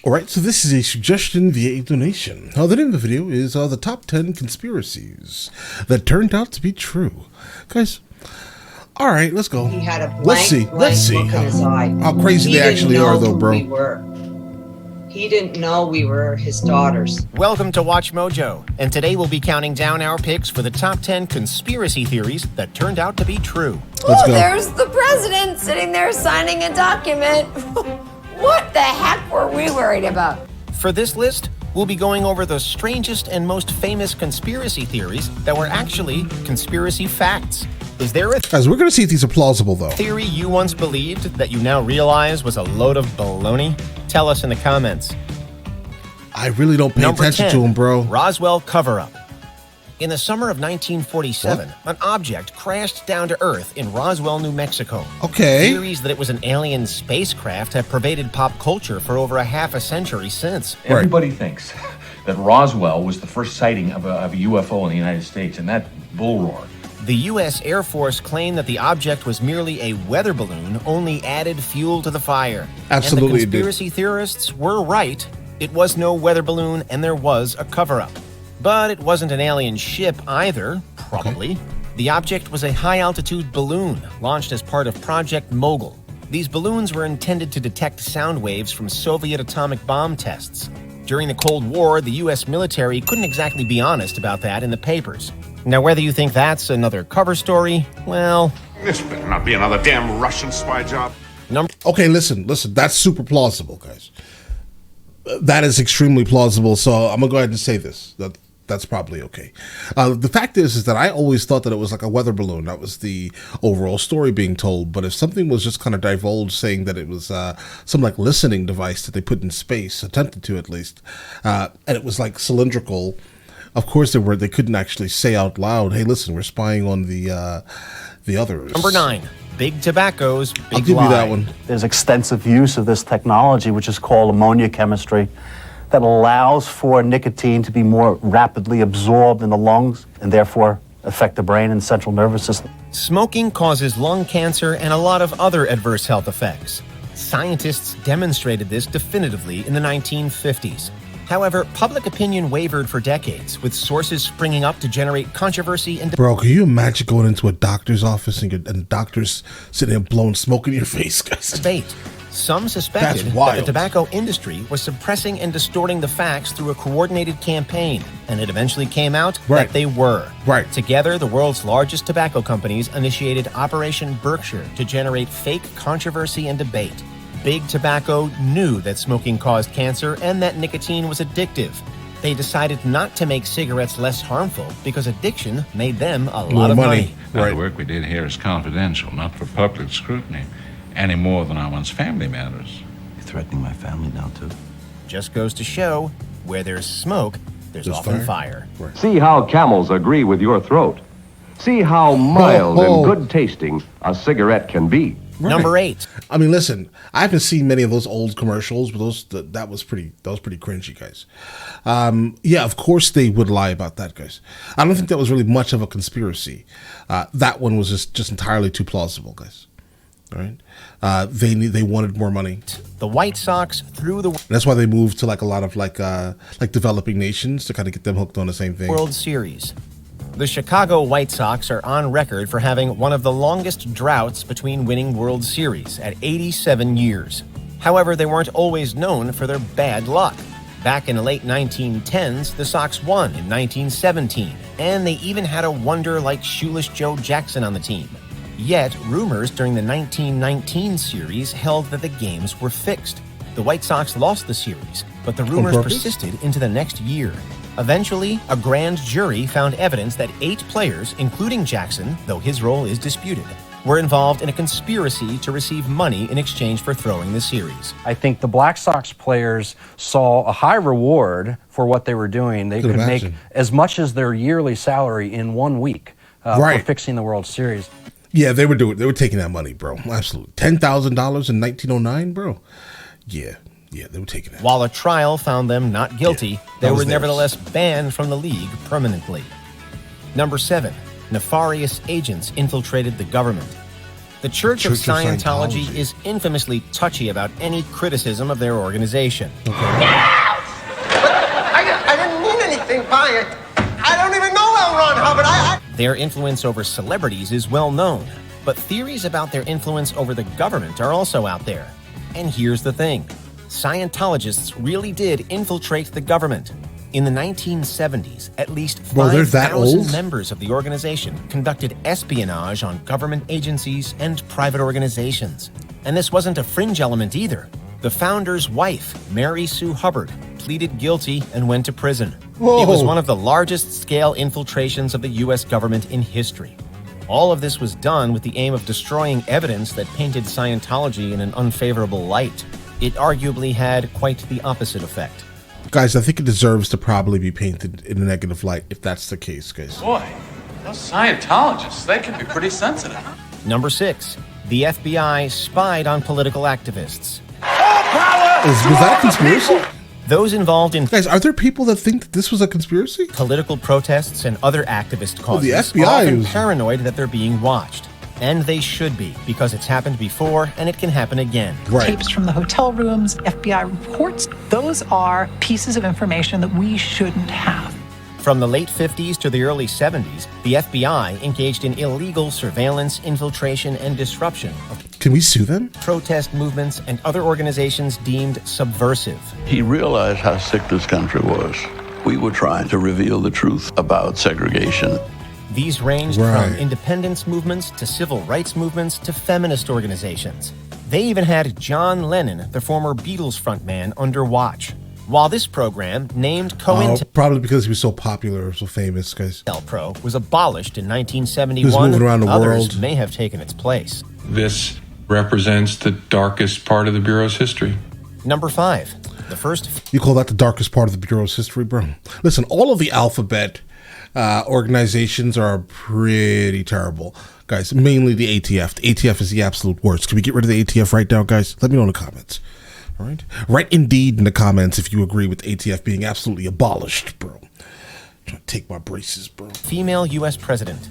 Alright, so this is a suggestion via a donation. The name of the video is the top 10 conspiracies that turned out to be true. Guys, alright, let's go. He had a blank, let's see look in his eye. how crazy they actually are, though, bro. He didn't know we were his daughters. Welcome to Watch Mojo, and today we'll be counting down our picks for the top 10 conspiracy theories that turned out to be true. Oh, there's the president sitting there signing a document. What the heck were we worried about? For this list, we'll be going over the strangest and most famous conspiracy theories that were actually conspiracy facts. Is there a Guys, we're going to see if these are plausible, though. theory you once believed that you now realize was a load of baloney? Tell us in the comments. I really don't pay Number attention 10, to them, bro. Roswell CoverUp. In the summer of 1947, an object crashed down to Earth in Roswell, New Mexico. Okay. Theories that it was an alien spacecraft have pervaded pop culture for over a half a century since. Everybody thinks that Roswell was the first sighting of a UFO in the United States, and that bull roar. The U.S. Air Force claimed that the object was merely a weather balloon, only added fuel to the fire. Absolutely, And it the did. conspiracy theorists were right. It was no weather balloon, and there was a cover-up. But it wasn't an alien ship either, probably. Okay. The object was a high-altitude balloon launched as part of Project Mogul. These balloons were intended to detect sound waves from Soviet atomic bomb tests. During the Cold War, the U.S. military couldn't exactly be honest about that in the papers. Now, whether you think that's another cover story, well... This better not be another damn Russian spy job. Okay, listen, that's super plausible, guys. That is extremely plausible, so I'm going to go ahead and say this. That's probably okay. The fact is that I always thought that it was like a weather balloon. That was the overall story being told. But if something was just kind of divulged saying that it was some like listening device that they put in space, attempted to at least, and it was like cylindrical, of course they couldn't actually say out loud, hey, listen, we're spying on the others. Number 9, Big Tobacco's Big I'll give Lie. you that one. There's extensive use of this technology, which is called ammonia chemistry, that allows for nicotine to be more rapidly absorbed in the lungs and therefore affect the brain and central nervous system. Smoking causes lung cancer and a lot of other adverse health effects. Scientists demonstrated this definitively in the 1950s. However, public opinion wavered for decades, with sources springing up to generate controversy and... Bro, can you imagine going into a doctor's office and the doctor's sitting there blowing smoke in your face, guys? Debate. Some suspected that the tobacco industry was suppressing and distorting the facts through a coordinated campaign, and it eventually came out that they were. Right. Together, the world's largest tobacco companies initiated Operation Berkshire to generate fake controversy and debate. Big Tobacco knew that smoking caused cancer and that nicotine was addictive. They decided not to make cigarettes less harmful because addiction made them a lot of money. The work we did here is confidential, not for public scrutiny, any more than our one's family matters. You're threatening my family now, too. Just goes to show, where there's smoke, there's often fire. See how camels agree with your throat. See how mild and good tasting a cigarette can be. Right. Number 8. I mean, listen, I haven't seen many of those old commercials, but that was pretty cringy, guys. Yeah, of course they would lie about that, guys. I don't think that was really much of a conspiracy. That one was just entirely too plausible, guys. All right, they wanted more money. The White Sox threw the... That's why they moved to like a lot of like developing nations to kind of get them hooked on the same thing. World Series. The Chicago White Sox are on record for having one of the longest droughts between winning World Series at 87 years. However, they weren't always known for their bad luck. Back in the late 1910s, the Sox won in 1917, and they even had a wonder like Shoeless Joe Jackson on the team. Yet, rumors during the 1919 series held that the games were fixed. The White Sox lost the series, but the rumors persisted into the next year. Eventually, a grand jury found evidence that 8 players, including Jackson, though his role is disputed, were involved in a conspiracy to receive money in exchange for throwing the series. I think the Black Sox players saw a high reward for what they were doing. They could make as much as their yearly salary in 1 week for fixing the World Series. Yeah, they were taking that money, bro. Absolutely. $10,000 in 1909, bro. Yeah, they were taking that. While a trial found them not guilty, they were nevertheless banned from the league permanently. Number 7. Nefarious agents infiltrated the government. The The Church of Scientology is infamously touchy about any criticism of their organization. Okay. I didn't mean anything by it. I don't even know L. Ron Hubbard. Their influence over celebrities is well known, but theories about their influence over the government are also out there. And here's the thing. Scientologists really did infiltrate the government. In the 1970s, at least 5,000 members of the organization conducted espionage on government agencies and private organizations. And this wasn't a fringe element either. The founder's wife, Mary Sue Hubbard, pleaded guilty and went to prison. Whoa. It was one of the largest scale infiltrations of the U.S. government in history. All of this was done with the aim of destroying evidence that painted Scientology in an unfavorable light. It arguably had quite the opposite effect. Guys, I think it deserves to probably be painted in a negative light if that's the case, guys. Boy, those Scientologists, they can be pretty sensitive. Number 6, the FBI spied on political activists. Was that a conspiracy? Those involved in... Guys, are there people that think that this was a conspiracy? Political protests and other activist causes the FBI are often is paranoid that they're being watched. And they should be, because it's happened before and it can happen again. Right. Tapes from the hotel rooms, FBI reports, those are pieces of information that we shouldn't have. From the late 50s to the early 70s, the FBI engaged in illegal surveillance, infiltration, and disruption of Can we sue them? protest movements and other organizations deemed subversive. He realized how sick this country was. We were trying to reveal the truth about segregation. These ranged from independence movements to civil rights movements to feminist organizations. They even had John Lennon, the former Beatles frontman, under watch. While this program, named COINTELPRO, probably because he was so popular or so famous, guys. was abolished in 1971, He was moving around the others world. may have taken its place. This represents the darkest part of the Bureau's history. Number 5, the first... You call that the darkest part of the Bureau's history, bro? Listen, all of the alphabet organizations are pretty terrible, guys. Mainly the ATF. The ATF is the absolute worst. Can we get rid of the ATF right now, guys? Let me know in the comments. All right, write indeed in the comments if you agree with the ATF being absolutely abolished, bro. I'm trying to take my braces, bro. Female U.S. president.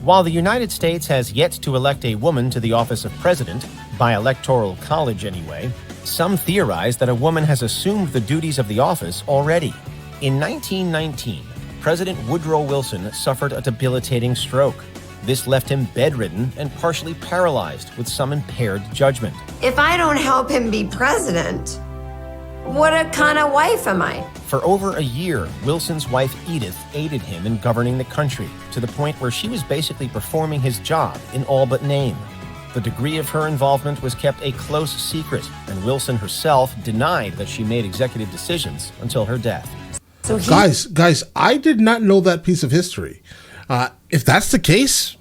While the United States has yet to elect a woman to the office of president, by electoral college anyway, some theorize that a woman has assumed the duties of the office already. In 1919, President Woodrow Wilson suffered a debilitating stroke. This left him bedridden and partially paralyzed with some impaired judgment. If I don't help him be president, what a kind of wife am I? For over a year, Wilson's wife Edith aided him in governing the country, to the point where she was basically performing his job in all but name. The degree of her involvement was kept a close secret, and Wilson herself denied that she made executive decisions until her death. So guys, I did not know that piece of history. If that's the case,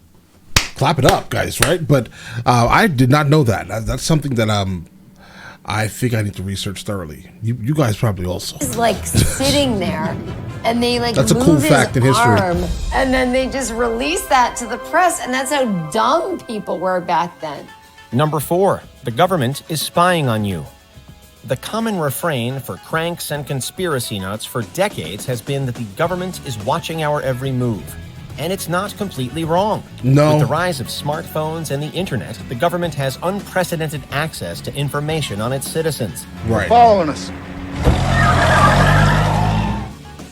clap it up, guys, right? But I did not know that. That's something that I think I need to research thoroughly. You guys probably also. He's like sitting there, and they like that's a move cool fact in his history. arm, and then they just release that to the press, and that's how dumb people were back then. Number 4, the government is spying on you. The common refrain for cranks and conspiracy nuts for decades has been that the government is watching our every move. And it's not completely wrong. No. With the rise of smartphones and the internet, the government has unprecedented access to information on its citizens. Right. Following us.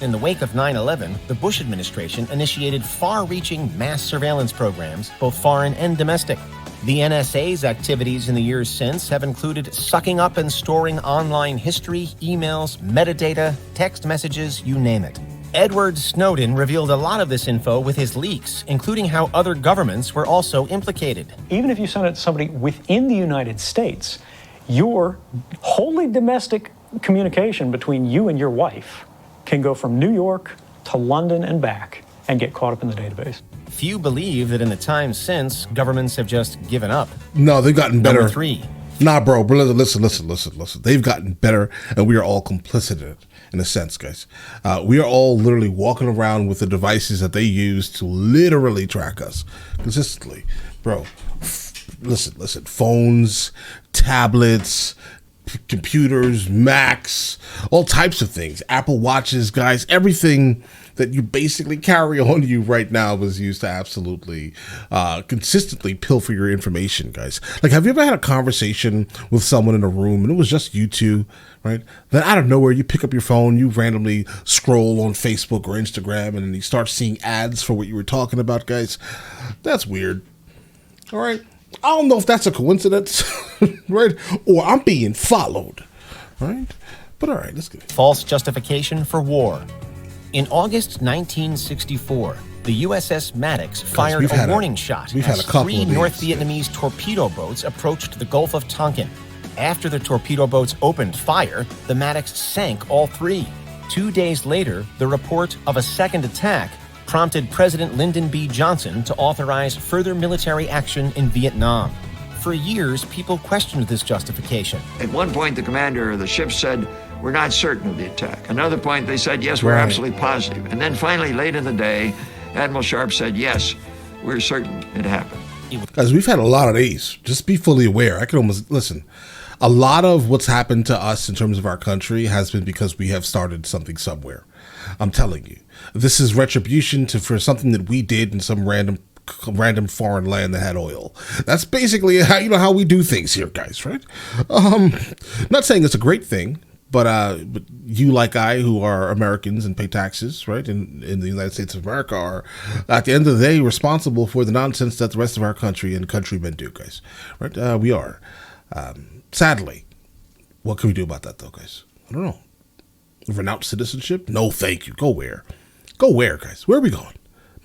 In the wake of 9/11, the Bush administration initiated far-reaching mass surveillance programs, both foreign and domestic. The NSA's activities in the years since have included sucking up and storing online history, emails, metadata, text messages, you name it. Edward Snowden revealed a lot of this info with his leaks, including how other governments were also implicated. Even if you send it to somebody within the United States, your wholly domestic communication between you and your wife can go from New York to London and back and get caught up in the database. Few believe that in the time since, governments have just given up. No, they've gotten better. Number 3. Nah, bro, listen. They've gotten better, and we are all complicit in it, in a sense, guys. We are all literally walking around with the devices that they use to literally track us consistently. Bro, listen. Phones, tablets, computers, Macs, all types of things. Apple Watches, guys, everything that you basically carry on you right now was used to absolutely consistently pilfer your information, guys. Like, have you ever had a conversation with someone in a room and it was just you two, right? Then out of nowhere, you pick up your phone, you randomly scroll on Facebook or Instagram, and then you start seeing ads for what you were talking about, guys. That's weird. All right. I don't know if that's a coincidence, right? Or I'm being followed, right? But all right, let's get it. False justification for war. In August 1964, the USS Maddox fired a warning shot as three North Vietnamese torpedo boats approached the Gulf of Tonkin. After the torpedo boats opened fire, the Maddox sank all three. 2 days later, the report of a second attack prompted President Lyndon B. Johnson to authorize further military action in Vietnam. For years, people questioned this justification. At one point, the commander of the ship said, "We're not certain of the attack." Another point, they said, "Yes, we're absolutely positive." And then finally, late in the day, Admiral Sharp said, "Yes, we're certain it happened." Guys, we've had a lot of these. Just be fully aware. I can almost, listen, a lot of what's happened to us in terms of our country has been because we have started something somewhere. I'm telling you. This is retribution for something that we did in some random foreign land that had oil. That's basically how we do things here, guys, right? Not saying it's a great thing, but you, like I, who are Americans and pay taxes, right, in the United States of America, are at the end of the day responsible for the nonsense that the rest of our country and countrymen do, guys, right? We are. Sadly, what can we do about that, though, guys? I don't know. Renounce citizenship? No, thank you. Go where? Go where, guys? Where are we going?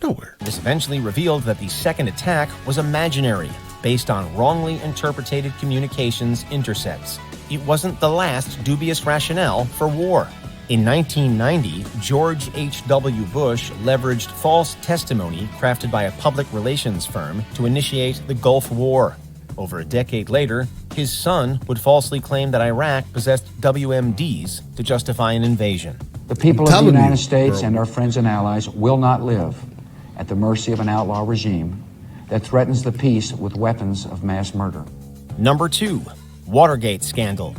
Nowhere. This eventually revealed that the second attack was imaginary, based on wrongly interpreted communications intercepts. It wasn't the last dubious rationale for war. In 1990, George H.W. Bush leveraged false testimony crafted by a public relations firm to initiate the Gulf War. Over a decade later, his son would falsely claim that Iraq possessed WMDs to justify an invasion. The people of the United States and our friends and allies will not live at the mercy of an outlaw regime that threatens the peace with weapons of mass murder. Number 2, Watergate Scandal.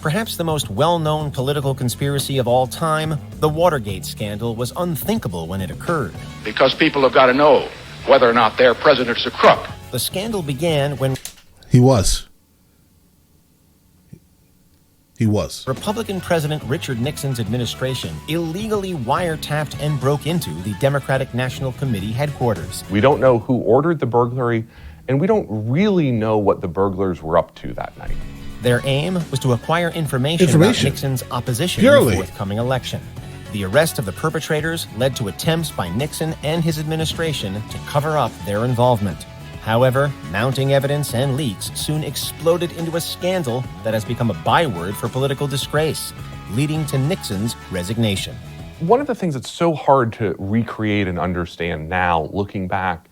Perhaps the most well-known political conspiracy of all time, the Watergate Scandal was unthinkable when it occurred. Because people have got to know whether or not their president's a crook. The scandal began when He was. Republican President Richard Nixon's administration illegally wiretapped and broke into the Democratic National Committee headquarters. We don't know who ordered the burglary, and we don't really know what the burglars were up to that night. Their aim was to acquire information about Nixon's opposition in the forthcoming election. The arrest of the perpetrators led to attempts by Nixon and his administration to cover up their involvement. However, mounting evidence and leaks soon exploded into a scandal that has become a byword for political disgrace, leading to Nixon's resignation. One of the things that's so hard to recreate and understand now, looking back,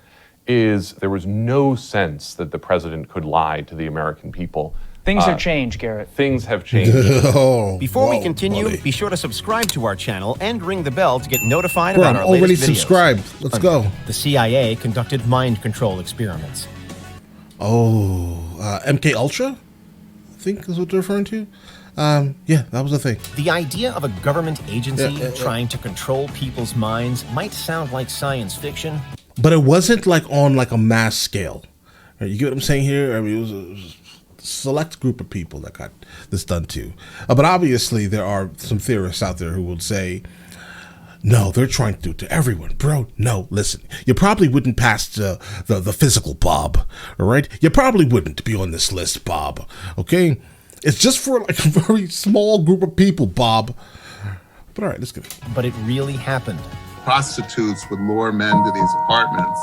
is there was no sense that the president could lie to the American people. Things have changed, Garrett. Things have changed. Before we continue, be sure to subscribe to our channel and ring the bell to get notified about our latest videos. Already subscribed. Let's go. The CIA conducted mind control experiments. MK Ultra, I think is what they're referring to. Yeah, that was the thing. The idea of a government agency trying to control people's minds might sound like science fiction, but it wasn't like on like a mass scale. You get what I'm saying here? I mean, it was a select group of people that got this done too. But obviously there are some theorists out there who will say, no, they're trying to do it to everyone. Bro, no, listen. You probably wouldn't pass the physical, Bob. All right? You probably wouldn't be on this list, Bob. Okay? It's just for like a very small group of people, Bob. But all right, let's go. But it really happened. Prostitutes would lure men to these apartments,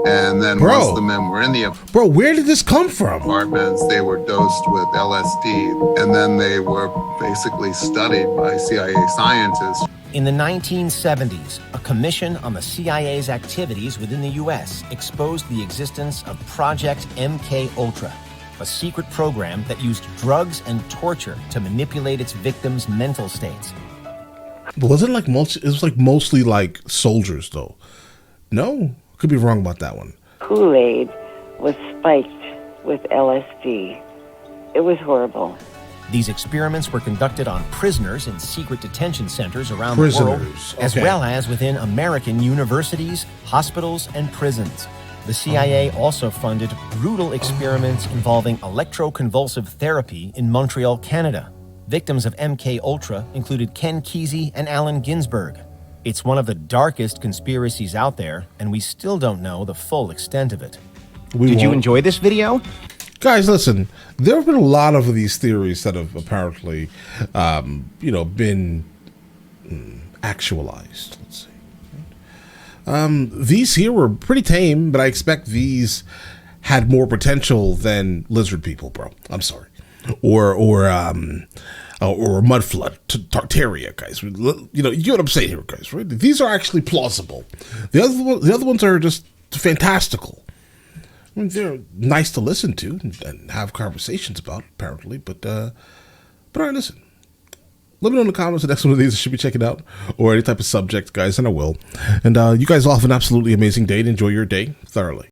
and then once the men were in the where did this come from? Apartments, they were dosed with LSD, and then they were basically studied by CIA scientists. In the 1970s, a commission on the CIA's activities within the U.S. exposed the existence of Project MK-Ultra, a secret program that used drugs and torture to manipulate its victims' mental states. But wasn't like it was like mostly like soldiers though. No, could be wrong about that one. Kool-Aid was spiked with LSD. It was horrible. These experiments were conducted on prisoners in secret detention centers around the world, Prisoners, as okay. well as within American universities, hospitals, and prisons. The CIA also funded brutal experiments involving electroconvulsive therapy in Montreal, Canada. Victims of MK-Ultra included Ken Kesey and Allen Ginsberg. It's one of the darkest conspiracies out there, and we still don't know the full extent of it. Did you enjoy this video? Guys, listen, there have been a lot of these theories that have apparently, been actualized, let's say. These here were pretty tame, but I expect these had more potential than lizard people, bro. I'm sorry. Or mud flood, Tartaria, guys. You get what I'm saying here, guys, right? These are actually plausible. The other ones are just fantastical. I mean, they're nice to listen to and have conversations about, apparently. But all right, listen. Let me know in the comments the next one of these I should be checking out, or any type of subject, guys, and I will. And you guys all have an absolutely amazing day and enjoy your day thoroughly.